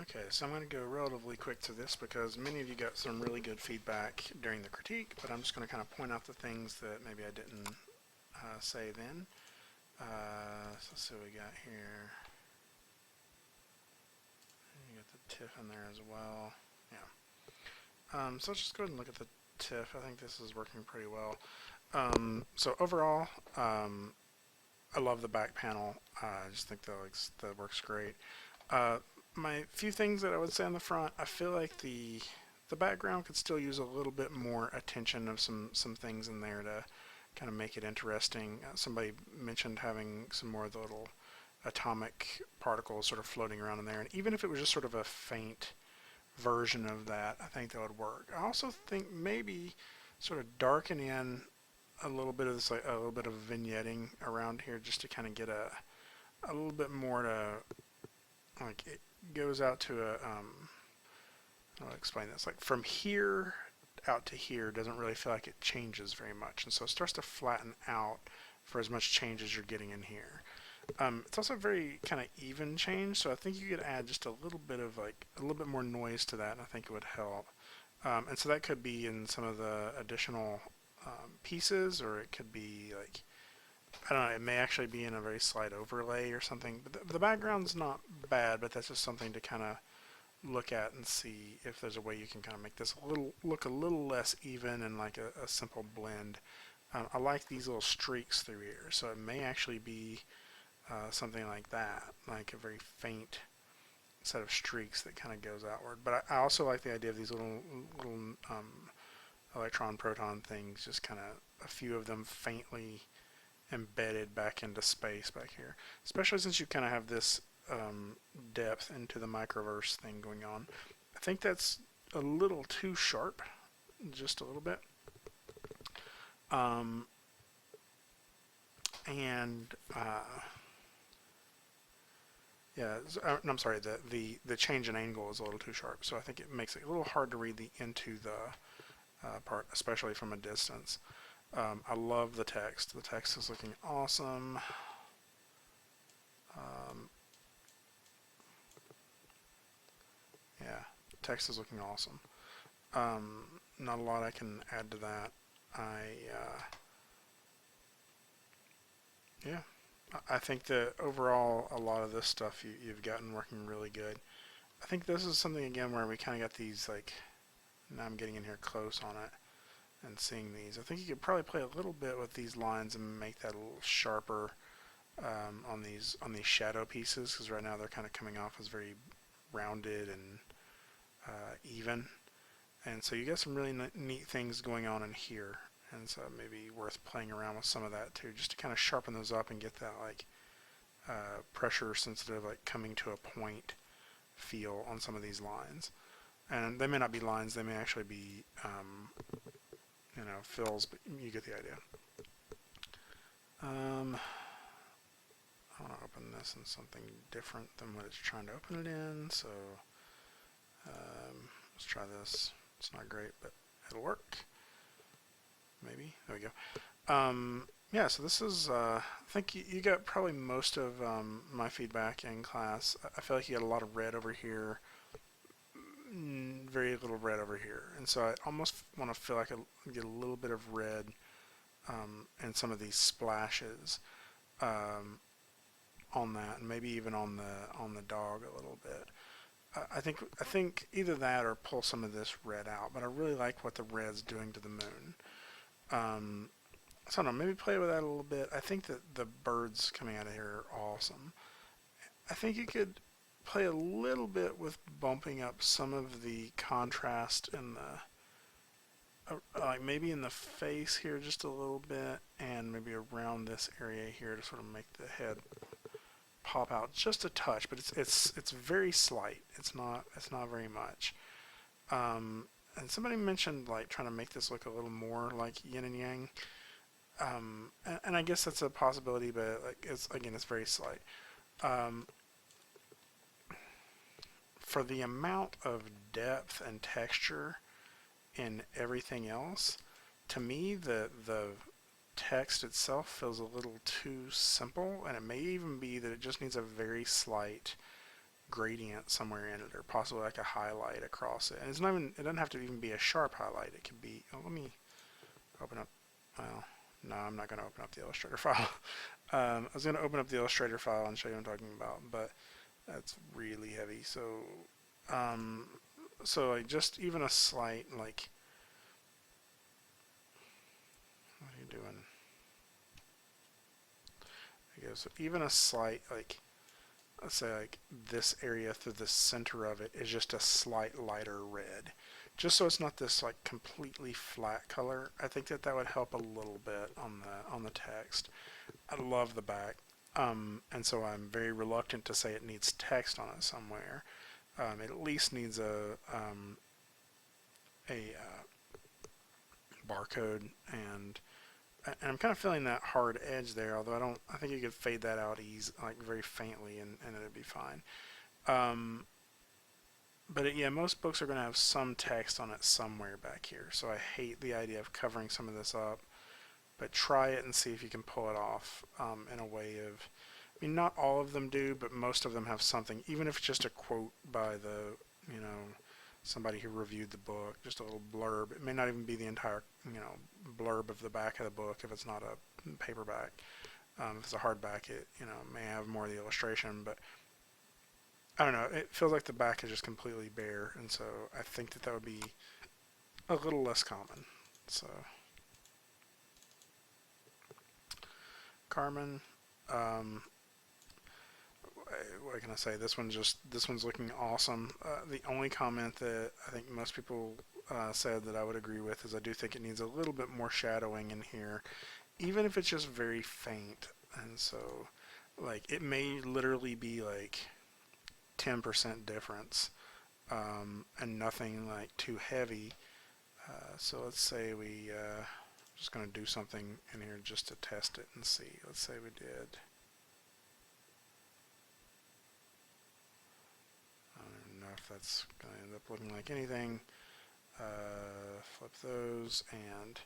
Okay, so I'm going to go relatively quick to this because many of you got some really good feedback during the critique, but I'm just going to kind of point out the things that maybe I didn't say then. So let's see what we got here. You got the TIFF in there as well. Yeah. So let's just go ahead and look at the TIFF. I think this is working pretty well. So overall, I love the back panel. I just think that works great. Uh, my few things that I would say on the front, I feel like the background could still use a little bit more attention of some things in there to kind of make it interesting. Somebody mentioned having some more of the little atomic particles sort of floating around in there, and even if it was just sort of a faint version of that, I think that would work. I also think maybe sort of darken in a little bit of this, like a little bit of vignetting around here, just to kind of get a little bit more to, like, it goes out to a I'll explain this. Like from here out to here doesn't really feel like it changes very much, and so it starts to flatten out for as much change as you're getting in here. It's also a very kind of even change, so I think you could add just a little bit of a little bit more noise to that, and I think it would help. And so that could be in some of the additional pieces, or it could be like, I don't know, it may actually be in a very slight overlay or something. But the background's not bad, but that's just something to kind of look at and see if there's a way you can kind of make this look a little less even and like a simple blend. I like these little streaks through here, so it may actually be something like that, like a very faint set of streaks that kind of goes outward. But I also like the idea of these little electron proton things, just kind of a few of them faintly embedded back into space back here, especially since you kind of have this depth into the microverse thing going on. I think that's a little too sharp, just a little bit. And yeah, I'm sorry, the change in angle is a little too sharp, so I think it makes it a little hard to read the into the part, especially from a distance. I love the text. The text is looking awesome. Yeah, text is looking awesome. Not a lot I can add to that. Yeah, I think that overall a lot of this stuff you've gotten working really good. I think this is something again where we kind of got these, like, now I'm getting in here close on it and seeing these. I think you could probably play a little bit with these lines and make that a little sharper on these shadow pieces, because right now they're kind of coming off as very rounded and even. And so you got some really neat things going on in here, and so maybe worth playing around with some of that too, just to kind of sharpen those up and get that like pressure sensitive, like coming to a point feel on some of these lines. And they may not be lines, they may actually be fills, but you get the idea. I want to open this in something different than what it's trying to open it in, so let's try this. It's not great, but it'll work. Maybe. There we go. Yeah, so this is, I think you got probably most of my feedback in class. I feel like you got a lot of red over here, very little red over here. And so I almost want to feel like I get a little bit of red in some of these splashes on that, and maybe even on the dog a little bit. I think either that or pull some of this red out, but I really like what the red's doing to the moon. So I don't know, maybe play with that a little bit. I think that the birds coming out of here are awesome. I think you could play a little bit with bumping up some of the contrast in the, like maybe in the face here just a little bit, and maybe around this area here to sort of make the head pop out just a touch, but it's very slight. It's not very much. And somebody mentioned like trying to make this look a little more like yin and yang. And I guess that's a possibility, but like it's very slight. For the amount of depth and texture in everything else, to me the text itself feels a little too simple, and it may even be that it just needs a very slight gradient somewhere in it, or possibly like a highlight across it. And it's not even, it doesn't have to even be a sharp highlight. It could be, oh, let me open up, well, no, I'm not going to open up the Illustrator file. I was going to open up the Illustrator file and show you what I'm talking about, but that's really heavy. So, like just even a slight, like, what are you doing? Okay, so even a slight, like, let's say like this area through the center of it is just a slight lighter red, just so it's not this like completely flat color. I think that would help a little bit on the text. I love the back, and so I'm very reluctant to say it needs text on it somewhere. It at least needs a barcode, and I'm kind of feeling that hard edge there, although I think you could fade that out easy, like very faintly, and it'd be fine. But yeah, most books are going to have some text on it somewhere back here, so I hate the idea of covering some of this up, but try it and see if you can pull it off in a way of, I mean, not all of them do, but most of them have something, even if it's just a quote by the, you know, somebody who reviewed the book, just a little blurb. It may not even be the entire, you know, blurb of the back of the book if it's not a paperback. If it's a hardback, it, you know, may have more of the illustration, but I don't know. It feels like the back is just completely bare, and so I think that would be a little less common. So, Carmen, what can I say? This one's looking awesome. The only comment that I think most people said that I would agree with is I do think it needs a little bit more shadowing in here, even if it's just very faint. And so, like, it may literally be like 10% difference, and nothing like too heavy. So let's say we just going to do something in here just to test it and see. Let's say we did, I don't even know if that's going to end up looking like anything. Flip those, and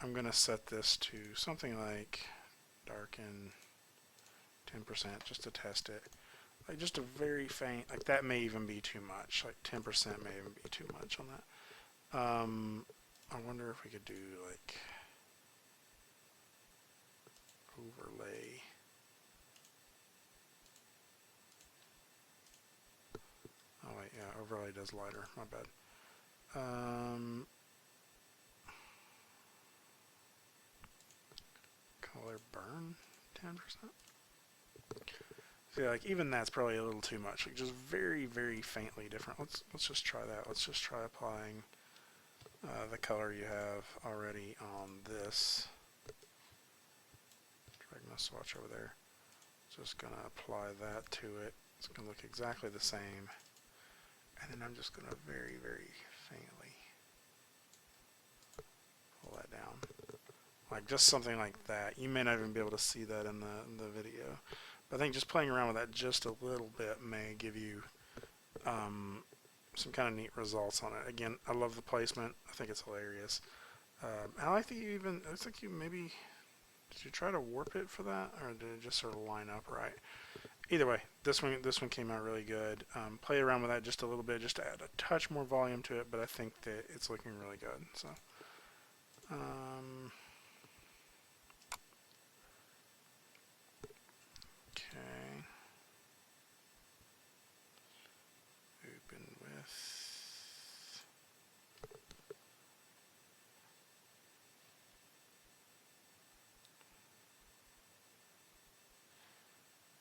I'm going to set this to something like darken 10% just to test it. Like just a very faint, like that may even be too much. Like 10% may even be too much on that. I wonder if we could do like overlay. Oh wait, yeah, overlay does lighter. My bad. Color burn 10%. See, like even that's probably a little too much. Like just very, very faintly different. Let's just try that. Let's just try applying the color you have already on this. Dragging the swatch over there. Just gonna apply that to it. It's gonna look exactly the same. And then I'm just gonna very, very faintly pull that down. Like just something like that. You may not even be able to see that in the video. But I think just playing around with that just a little bit may give you some kind of neat results on it. Again, I love the placement. I think it's hilarious. I like that you even, it looks like you maybe, did you try to warp it for that? Or did it just sort of line up right? Either way, this one came out really good. Play around with that just a little bit, just to add a touch more volume to it, but I think that it's looking really good. So, okay. Open with.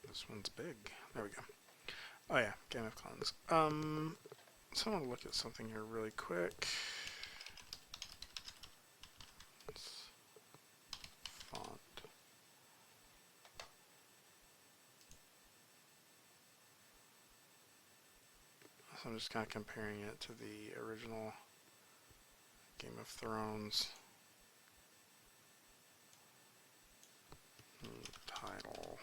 This one's big. There we go. Oh yeah, Game of Clones. So I want to look at something here really quick. Font. So I'm just kind of comparing it to the original Game of Thrones title.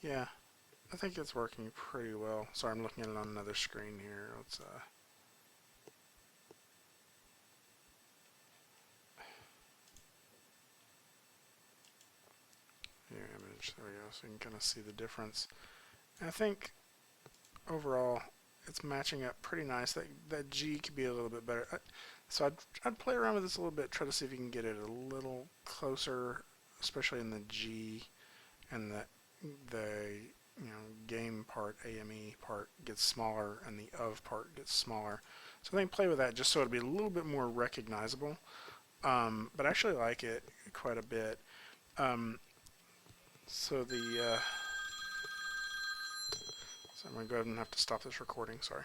Yeah, I think it's working pretty well. Sorry, I'm looking at it on another screen here. Let's switch. There we go. So you can kind of see the difference. And I think overall it's matching up pretty nice. That G could be a little bit better. So I'd play around with this a little bit, try to see if you can get it a little closer, especially in the G and the game part, AME part gets smaller and the of part gets smaller. So I think play with that just so it'll be a little bit more recognizable. But I actually like it quite a bit. So I'm going to go ahead and have to stop this recording, sorry.